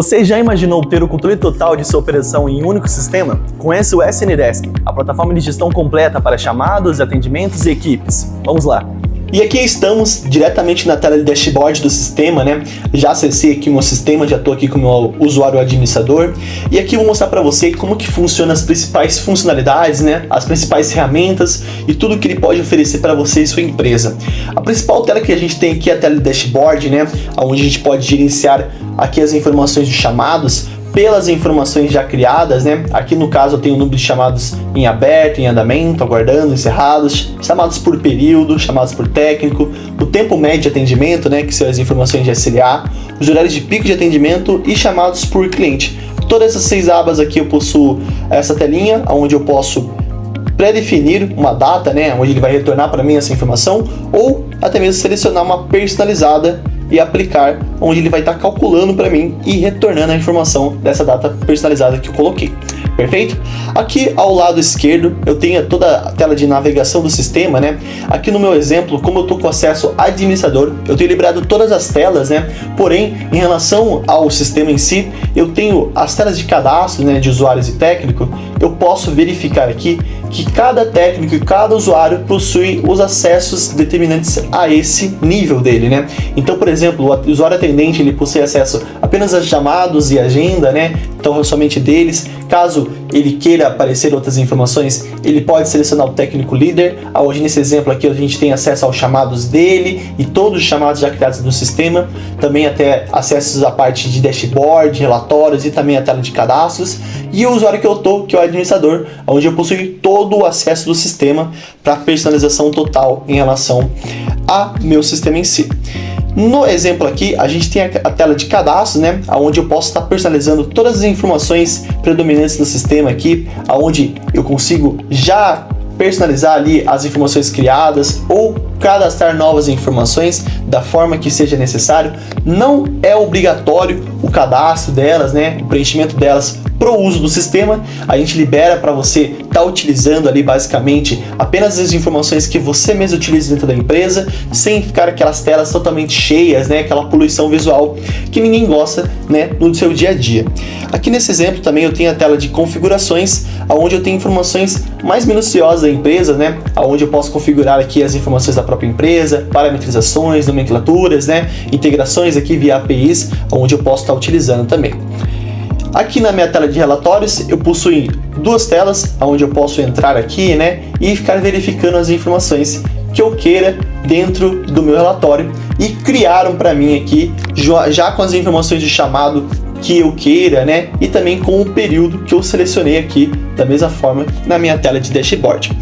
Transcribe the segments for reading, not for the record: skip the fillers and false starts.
Você já imaginou ter o controle total de sua operação em um único sistema? Conhece o SNDesk, a plataforma de gestão completa para chamados, atendimentos e equipes. Vamos lá! E aqui estamos diretamente na tela de dashboard do sistema, né? Já acessei aqui o meu sistema, já estou aqui com o meu usuário administrador. E aqui eu vou mostrar para você como que funciona as principais funcionalidades, né? As principais ferramentas e tudo que ele pode oferecer para você e sua empresa. A principal tela que a gente tem aqui é a tela de dashboard, né? Onde a gente pode gerenciar aqui as informações de chamados pelas informações já criadas, né? Aqui no caso eu tenho o número de chamados em aberto, em andamento, aguardando, encerrados, chamados por período, chamados por técnico, o tempo médio de atendimento, né? Que são as informações de SLA, os horários de pico de atendimento e chamados por cliente. Todas essas 6 abas aqui eu possuo essa telinha, onde eu posso pré-definir uma data, né? Onde ele vai retornar para mim essa informação, ou até mesmo selecionar uma personalizada e aplicar, onde ele vai estar calculando para mim e retornando a informação dessa data personalizada que eu coloquei. Perfeito? Aqui ao lado esquerdo eu tenho toda a tela de navegação do sistema, né? Aqui no meu exemplo, como eu estou com acesso administrador, eu tenho liberado todas as telas, né? Porém, em relação ao sistema em si, eu tenho as telas de cadastro, né, de usuários e técnico. Eu posso verificar aqui que cada técnico e cada usuário possui os acessos determinantes a esse nível dele, né? Então, por exemplo, o usuário atendente ele possui acesso apenas a chamados e agenda, né? Então, somente deles. Caso ele queira aparecer outras informações, ele pode selecionar o técnico líder. Hoje nesse exemplo aqui a gente tem acesso aos chamados dele e todos os chamados já criados no sistema. Também até acessos à parte de dashboard, relatórios e também a tela de cadastros. E o usuário que eu estou, que é o administrador, onde eu possuo todo o acesso do sistema para personalização total em relação a meu sistema em si. No exemplo aqui, a gente tem a tela de cadastro, né, onde eu posso estar personalizando todas as informações predominantes do sistema aqui, onde eu consigo já personalizar ali as informações criadas ou cadastrar novas informações da forma que seja necessário. Não é obrigatório o cadastro delas, né, o preenchimento delas para o uso do sistema. A gente libera para você estar utilizando ali basicamente apenas as informações que você mesmo utiliza dentro da empresa, sem ficar aquelas telas totalmente cheias, né, aquela poluição visual que ninguém gosta, né, no seu dia a dia. Aqui nesse exemplo também eu tenho a tela de configurações, onde eu tenho informações mais minuciosas da empresa, né, onde eu posso configurar aqui as informações da própria empresa, parametrizações, nomenclaturas, né, integrações aqui via APIs, onde eu posso estar utilizando também. Aqui na minha tela de relatórios eu possuo 2 telas, onde eu posso entrar aqui, né, e ficar verificando as informações que eu queira dentro do meu relatório, e criaram para mim aqui já com as informações de chamado que eu queira, né, e também com o período que eu selecionei aqui da mesma forma na minha tela de dashboard.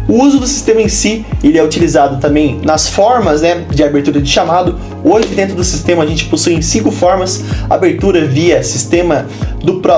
O uso do sistema em si, ele é utilizado também nas formas, né, de abertura de chamado. Hoje dentro do sistema a gente possui 5 formas: abertura via sistema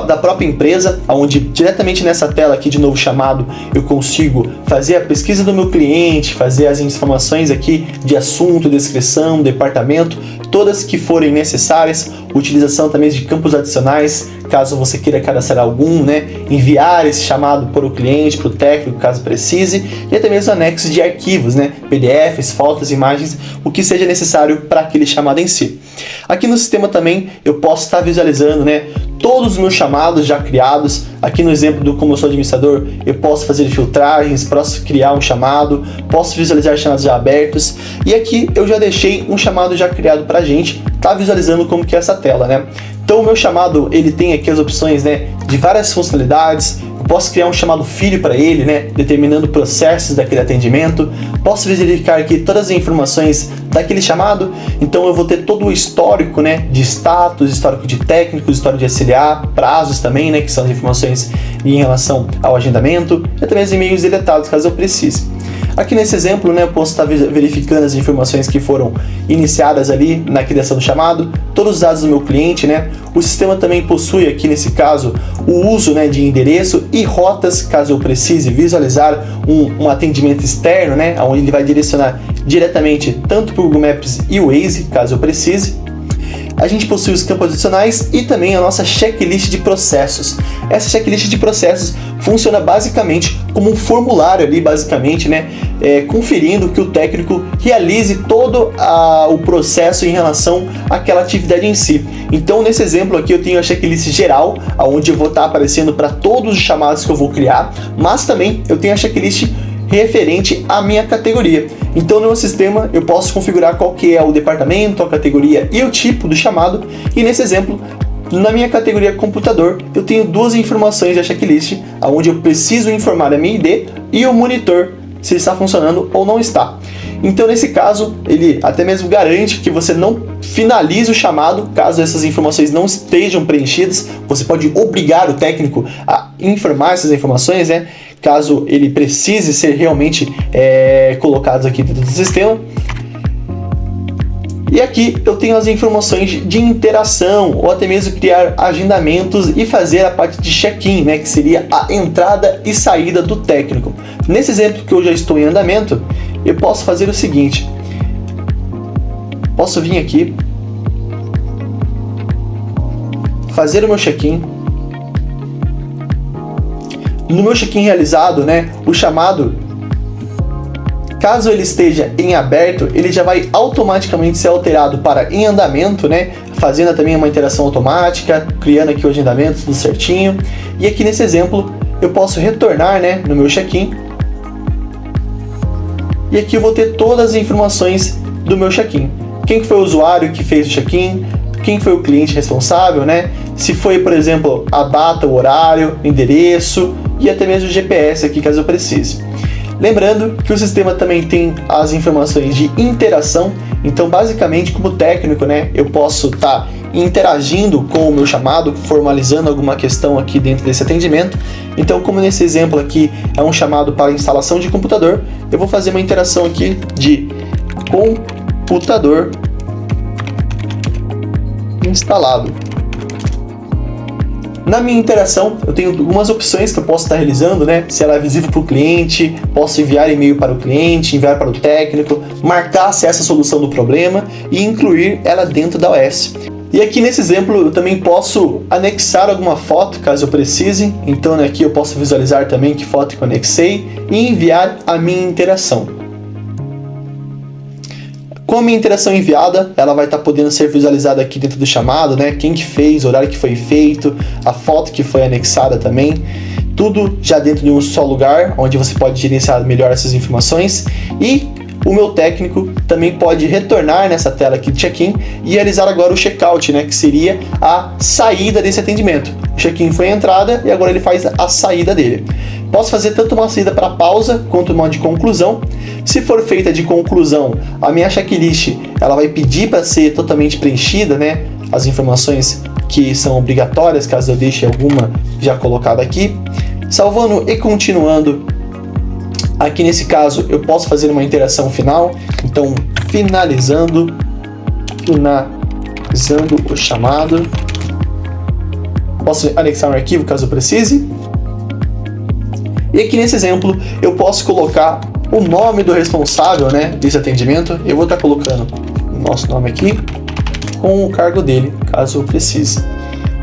da própria empresa, onde diretamente nessa tela aqui de novo chamado eu consigo fazer a pesquisa do meu cliente, fazer as informações aqui de assunto, descrição, departamento, todas que forem necessárias. Utilização também de campos adicionais, caso você queira cadastrar algum, né, enviar esse chamado para o cliente, para o técnico, caso precise, e até mesmo anexos de arquivos, né, PDFs, fotos, imagens, o que seja necessário para aquele chamado em si. Aqui no sistema também eu posso estar visualizando, né, todos os meus chamados já criados. Aqui no exemplo do como eu sou administrador, eu posso fazer filtragens, posso criar um chamado, posso visualizar chamados já abertos, e aqui eu já deixei um chamado já criado para a gente, tá visualizando como que é essa tela, né? Então o meu chamado, ele tem aqui as opções, né, de várias funcionalidades. Eu posso criar um chamado filho para ele, né, determinando processos daquele atendimento. Posso verificar aqui todas as informações daquele chamado. Então eu vou ter todo o histórico, né, de status, histórico de técnicos, histórico de SLA, prazos também, né, que são as informações em relação ao agendamento, e até mesmo e-mails deletados, caso eu precise. Aqui nesse exemplo, né, eu posso estar verificando as informações que foram iniciadas ali na criação do chamado, todos os dados do meu cliente, né. O sistema também possui aqui nesse caso o uso, né, de endereço e rotas, caso eu precise visualizar um atendimento externo, né, onde ele vai direcionar diretamente tanto para o Google Maps e o Waze, caso eu precise. a gente possui os campos adicionais e também a nossa checklist de processos. Essa checklist de processos funciona basicamente como um formulário ali, basicamente, né, conferindo que o técnico realize todo o processo em relação àquela atividade em si. Então, nesse exemplo aqui, eu tenho a checklist geral, onde eu vou estar aparecendo para todos os chamados que eu vou criar, mas também eu tenho a checklist referente à minha categoria. Então, no meu sistema, eu posso configurar qual que é o departamento, a categoria e o tipo do chamado, e nesse exemplo, na minha categoria computador, eu tenho duas informações da checklist, onde eu preciso informar a minha ID e o monitor, se está funcionando ou não está. Então, nesse caso, ele até mesmo garante que você não finalize o chamado caso essas informações não estejam preenchidas. Você pode obrigar o técnico a informar essas informações, né, caso ele precise ser realmente colocados aqui dentro do sistema. E aqui eu tenho as informações de interação, ou até mesmo criar agendamentos e fazer a parte de check-in, né, que seria a entrada e saída do técnico. Nesse exemplo que eu já estou em andamento, eu posso fazer o seguinte. Posso vir aqui, fazer o meu check-in. No meu check-in realizado, né, o chamado, caso ele esteja em aberto, ele já vai automaticamente ser alterado para em andamento, né? Fazendo também uma interação automática, criando aqui o agendamento, tudo certinho. E aqui nesse exemplo, eu posso retornar, né, no meu check-in. E aqui eu vou ter todas as informações do meu check-in. Quem foi o usuário que fez o check-in, quem foi o cliente responsável, né? Se foi, por exemplo, a data, o horário, o endereço e até mesmo o GPS aqui, caso eu precise. Lembrando que o sistema também tem as informações de interação, então basicamente como técnico, né, eu posso estar interagindo com o meu chamado, formalizando alguma questão aqui dentro desse atendimento. Então, como nesse exemplo aqui é um chamado para instalação de computador, eu vou fazer uma interação aqui de computador instalado. Na minha interação, eu tenho algumas opções que eu posso estar realizando, né? Se ela é visível para o cliente, posso enviar e-mail para o cliente, enviar para o técnico, marcar se essa solução do problema e incluir ela dentro da OS. E aqui nesse exemplo eu também posso anexar alguma foto, caso eu precise. Então aqui eu posso visualizar também que foto que eu anexei e enviar a minha interação. Com a minha interação enviada, ela vai estar podendo ser visualizada aqui dentro do chamado, né? Quem que fez, o horário que foi feito, a foto que foi anexada também. Tudo já dentro de um só lugar, onde você pode gerenciar melhor essas informações. E o meu técnico também pode retornar nessa tela aqui de check-in e realizar agora o check-out, né? Que seria a saída desse atendimento. O check-in foi a entrada e agora ele faz a saída dele. Posso fazer tanto uma saída para pausa quanto uma de conclusão. Se for feita de conclusão, a minha checklist ela vai pedir para ser totalmente preenchida, né? As informações que são obrigatórias, caso eu deixe alguma já colocada aqui. Salvando e continuando, aqui nesse caso eu posso fazer uma interação final. Então, finalizando o chamado. Posso anexar um arquivo caso eu precise. E aqui nesse exemplo eu posso colocar o nome do responsável, né, desse atendimento. Eu vou estar colocando o nosso nome aqui com o cargo dele, caso eu precise.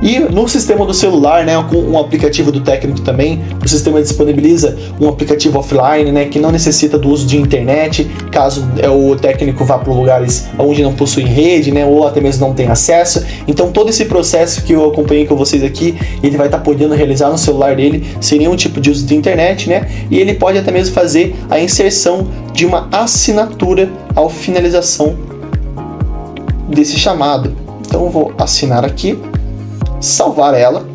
E no sistema do celular, né, com um aplicativo do técnico também, o sistema disponibiliza um aplicativo offline, né, que não necessita do uso de internet, caso o técnico vá para lugares onde não possui rede, né, ou até mesmo não tem acesso. Então todo esse processo que eu acompanhei com vocês aqui, ele vai estar podendo realizar no celular dele sem nenhum tipo de uso de internet, né, e ele pode até mesmo fazer a inserção de uma assinatura ao finalização desse chamado. Então eu vou assinar aqui, salvar ela,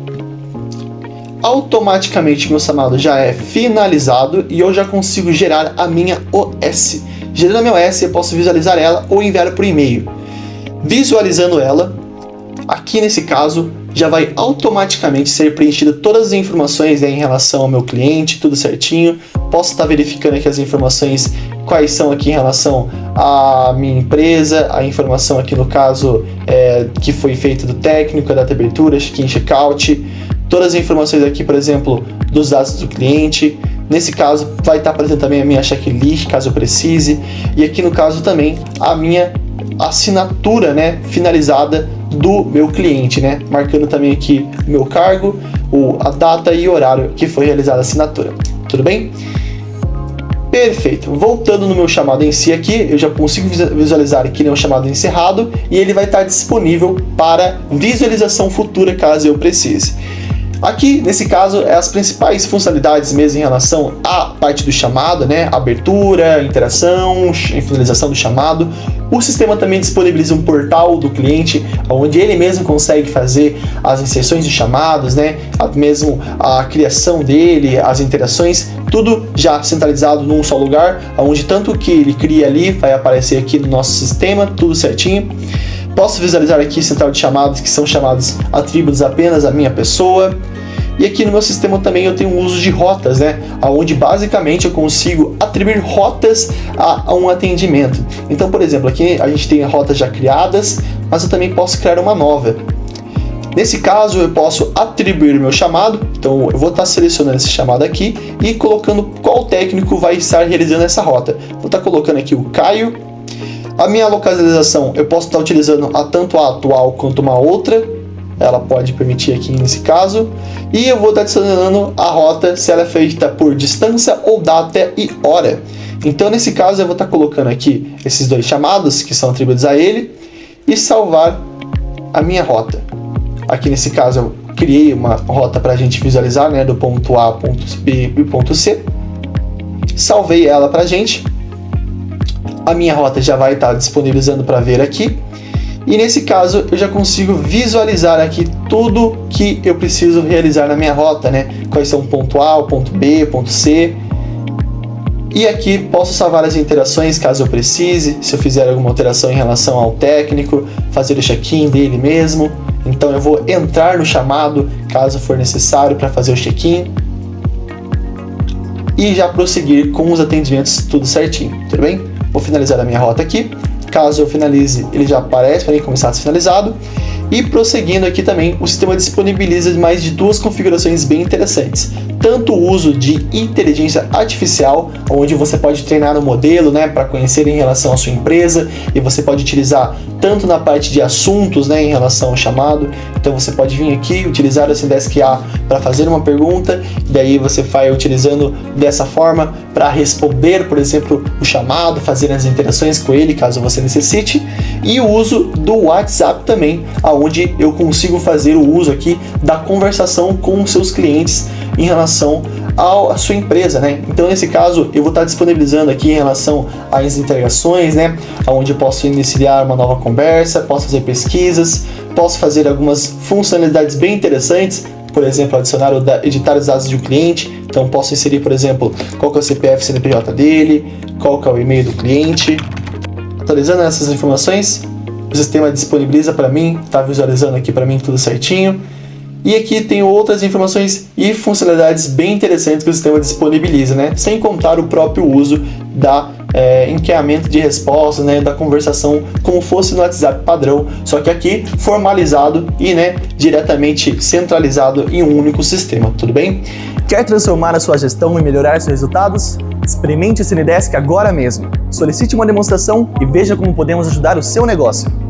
automaticamente meu chamado já é finalizado e eu já consigo gerar a minha OS. Gerando a minha OS, eu posso visualizar ela ou enviar por e-mail. Visualizando ela, aqui nesse caso, já vai automaticamente ser preenchida todas as informações, né, em relação ao meu cliente, tudo certinho. Posso estar verificando aqui as informações, quais são aqui em relação à minha empresa, a informação aqui no caso que foi feita do técnico, a data de abertura, check-in, check-out, todas as informações aqui, por exemplo, dos dados do cliente. Nesse caso, vai estar aparecendo também a minha checklist, caso eu precise, e aqui no caso também a minha assinatura, né, finalizada do meu cliente, né? Marcando também aqui o meu cargo, a data e o horário que foi realizada a assinatura. Tudo bem? Perfeito. Voltando no meu chamado em si aqui, eu já consigo visualizar aqui, né, um chamado encerrado, e ele vai estar disponível para visualização futura caso eu precise. Aqui, nesse caso, as principais funcionalidades mesmo em relação à parte do chamado, né? Abertura, interação, finalização do chamado. O sistema também disponibiliza um portal do cliente, onde ele mesmo consegue fazer as inserções de chamados, né? Mesmo a criação dele, as interações, tudo já centralizado num só lugar, onde tanto o que ele cria ali vai aparecer aqui no nosso sistema, tudo certinho. Posso visualizar aqui central de chamados, que são chamados atributos apenas à minha pessoa. E aqui no meu sistema também eu tenho o uso de rotas, né? Onde basicamente eu consigo atribuir rotas a um atendimento. Então, por exemplo, aqui a gente tem rotas já criadas, mas eu também posso criar uma nova. Nesse caso, eu posso atribuir meu chamado, então eu vou estar selecionando esse chamado aqui e colocando qual técnico vai estar realizando essa rota. Vou estar colocando aqui o Caio. A minha localização eu posso estar utilizando tanto a atual quanto uma outra, ela pode permitir aqui nesse caso, e eu vou estar adicionando a rota se ela é feita por distância ou data e hora. Então nesse caso eu vou estar colocando aqui esses dois chamados que são atribuídos a ele e salvar a minha rota. Aqui nesse caso eu criei uma rota para a gente visualizar, né, do ponto A, ponto B e ponto C, salvei ela para a gente. A minha rota já vai estar disponibilizando para ver aqui. E nesse caso eu já consigo visualizar aqui tudo que eu preciso realizar na minha rota, né? Quais são o ponto A, o ponto B, o ponto C. E aqui posso salvar as interações caso eu precise, se eu fizer alguma alteração em relação ao técnico, fazer o check-in dele mesmo. Então eu vou entrar no chamado caso for necessário para fazer o check-in. E já prosseguir com os atendimentos tudo certinho, tudo bem? Vou finalizar a minha rota aqui. Caso eu finalize, ele já aparece para mim como status finalizado. E prosseguindo aqui também, o sistema disponibiliza mais de duas configurações bem interessantes. Tanto o uso de inteligência artificial, onde você pode treinar um modelo, né, para conhecer em relação à sua empresa, e você pode utilizar tanto na parte de assuntos, né, em relação ao chamado. Então você pode vir aqui, utilizar o Zendesk A para fazer uma pergunta, e daí você vai utilizando dessa forma para responder, por exemplo, o chamado, fazer as interações com ele, caso você necessite. E o uso do WhatsApp também, onde eu consigo fazer o uso aqui da conversação com os seus clientes em relação à sua empresa, né? Então nesse caso eu vou estar disponibilizando aqui em relação às integrações, né? Onde eu posso iniciar uma nova conversa, posso fazer pesquisas, posso fazer algumas funcionalidades bem interessantes, por exemplo, adicionar ou editar os dados de um cliente. Então posso inserir, por exemplo, qual que é o CPF e CNPJ dele, qual que é o e-mail do cliente. Atualizando essas informações, o sistema disponibiliza para mim, está visualizando aqui para mim tudo certinho. E aqui tem outras informações e funcionalidades bem interessantes que o sistema disponibiliza, né? Sem contar o próprio uso da encaminhamento de respostas, né, da conversação como fosse no WhatsApp padrão, só que aqui formalizado e, né, diretamente centralizado em um único sistema, tudo bem? Quer transformar a sua gestão e melhorar seus resultados? Experimente o Zendesk agora mesmo. Solicite uma demonstração e veja como podemos ajudar o seu negócio.